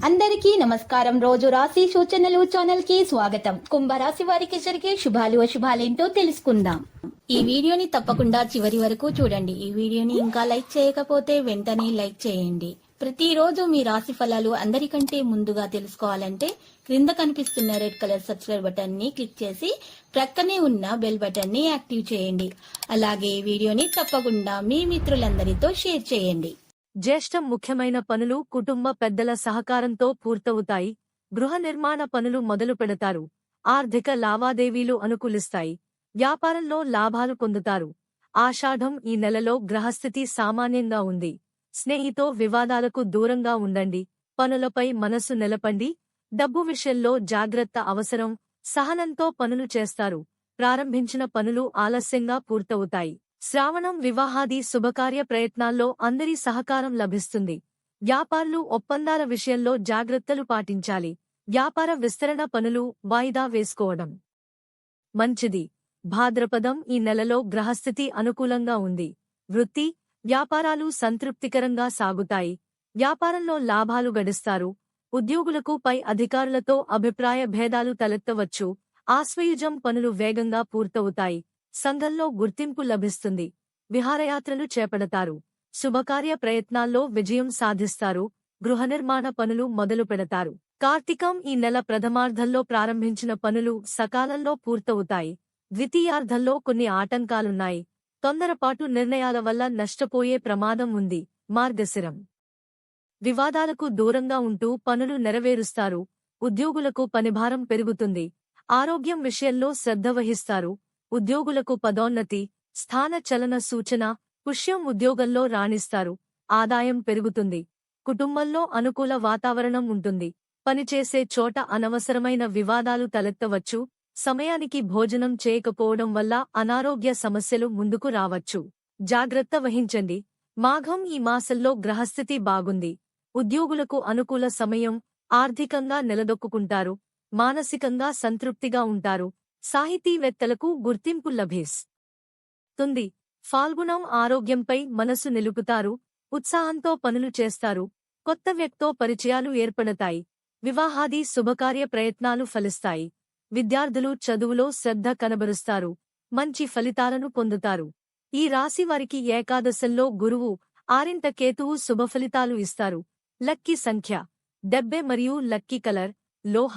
అందరికీ నమస్కారం. రోజు రాశి సూచనలు ఛానల్ కి స్వాగతం. కుంభరాశి వారికి జరిగే శుభాలు అశుభాలేంటో తెలుసుకుందాం. ఈ వీడియోని తప్పకుండా చివరి వరకు చూడండి. ఈ వీడియోని ఇంకా లైక్ చేయకపోతే వెంటనే లైక్ చేయండి. ప్రతిరోజు మీ రాశి ఫలాలు అందరికంటే ముందుగా తెలుసుకోవాలంటే క్రింద కనిపిస్తున్న రెడ్ కలర్ సబ్స్క్రైబ్ బటన్ ని క్లిక్ చేసి ప్రక్కనే ఉన్న బెల్ బటన్ ని యాక్టివ్ చేయండి. అలాగే ఈ వీడియోని తప్పకుండా మీ మిత్రులందరితో షేర్ చేయండి. జ్యేష్ఠం ముఖ్యమైన పనులు కుటుంబ పెద్దల సహకారంతో పూర్తవుతాయి. గృహ నిర్మాణ పనులు మొదలు పెడతారు. ఆర్థిక లావాదేవీలు అనుకూలిస్తాయి. వ్యాపారంలో లాభాలు పొందుతారు. ఆషాఢం ఈ నెలలో గ్రహస్థితి సామాన్యంగా ఉంది. స్నేహితో వివాదాలకు దూరంగా ఉండండి. పనులపై మనసు నిలపండి. డబ్బు విషయంలో జాగ్రత్త అవసరం. సహనంతో పనులు చేస్తారు. ప్రారంభించిన పనులు ఆలస్యంగా పూర్తవుతాయి. శ్రావణం వివాహాది శుభకార్య ప్రయత్నాల్లో అందరి సహకారం లభిస్తుంది. వ్యాపారులు ఒప్పందాల విషయంలో జాగ్రత్తలు పాటించాలి. వ్యాపార విస్తరణ పనులు వాయిదా వేసుకోవడం మంచిది. భాద్రపదం ఈ నెలలో గ్రహస్థితి అనుకూలంగా ఉంది. వృత్తి, వ్యాపారాలు సంతృప్తికరంగా సాగుతాయి. వ్యాపారంలో లాభాలు గడిస్తారు. ఉద్యోగులకు పై అధికారులతో అభిప్రాయ భేదాలు తలెత్తవచ్చు. ఆశ్వయుజం పనులు వేగంగా పూర్తవుతాయి. సంఘంలో గుర్తింపు లభిస్తుంది. విహారయాత్రలు చేపడతారు. శుభకార్య ప్రయత్నాల్లో విజయం సాధిస్తారు. గృహ నిర్మాణ పనులు మొదలు పెడతారు. కార్తీకం ఈ నెల ప్రథమార్ధంలో ప్రారంభించిన పనులు సకాలంలో పూర్తవుతాయి. ద్వితీయార్ధంలో కొన్ని ఆటంకాలున్నాయి. తొందరపాటు నిర్ణయాల వల్ల నష్టపోయే ప్రమాదం ఉంది. మార్గశిరం వివాదాలకు దూరంగా ఉంటూ పనులు నెరవేరుస్తారు. ఉద్యోగులకు పనిభారం పెరుగుతుంది. ఆరోగ్యం విషయంలో శ్రద్ధ వహిస్తారు. ఉద్యోగులకు పదోన్నతి, స్థాన చలన సూచన, పుష్యం ఉద్యోగంలో రాణిస్తారు. ఆదాయం పెరుగుతుంది. కుటుంబంలో అనుకూల వాతావరణం ఉంటుంది. పనిచేసే చోట అనవసరమైన వివాదాలు తలెత్తవచ్చు. సమయానికి భోజనం చేయకపోవడం వల్ల అనారోగ్య సమస్యలు ముందుకు రావచ్చు. జాగ్రత్త వహించండి. మాఘం ఈ మాసంలో గ్రహస్థితి బాగుంది. ఉద్యోగులకు అనుకూల సమయం. ఆర్థికంగా నిలదొక్కుంటారు. మానసికంగా సంతృప్తిగా ఉంటారు. సాహితీవేత్తలకు గుర్తింపు లభిస్తుంది. ఫాల్గుణం ఆరోగ్యంపై మనసు నిలుపుతారు. ఉత్సాహంతో పనులు చేస్తారు. కొత్త వ్యక్తితో పరిచయాలు ఏర్పడతాయి. వివాహాది శుభకార్య ప్రయత్నాలు ఫలిస్తాయి. విద్యార్థులు చదువులో శ్రద్ధ కనబరుస్తారు. మంచి ఫలితాలను పొందుతారు. ఈ రాశి వారికి ఏకాదశంలో గురువు, ఆరింట కేతువు శుభఫలితాలు ఇస్తారు. లక్కీ సంఖ్య 70 మరియు లక్కీ కలర్ లోహ.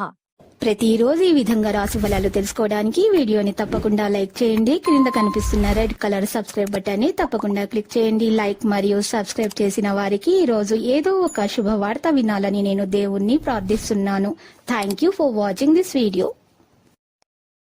ప్రతిరోజు ఈ విధంగా రాశి ఫలాలు తెలుసుకోవడానికి వీడియోని తప్పకుండా లైక్ చేయండి. క్రింద కనిపిస్తున్న రెడ్ కలర్ సబ్స్క్రైబ్ బటన్ ని తప్పకుండా క్లిక్ చేయండి. లైక్ మరియు సబ్స్క్రైబ్ చేసిన వారికి ఈ రోజు ఏదో ఒక శుభవార్త వినాలని నేను దేవుణ్ణి ప్రార్థిస్తున్నాను. Thank you for watching this video.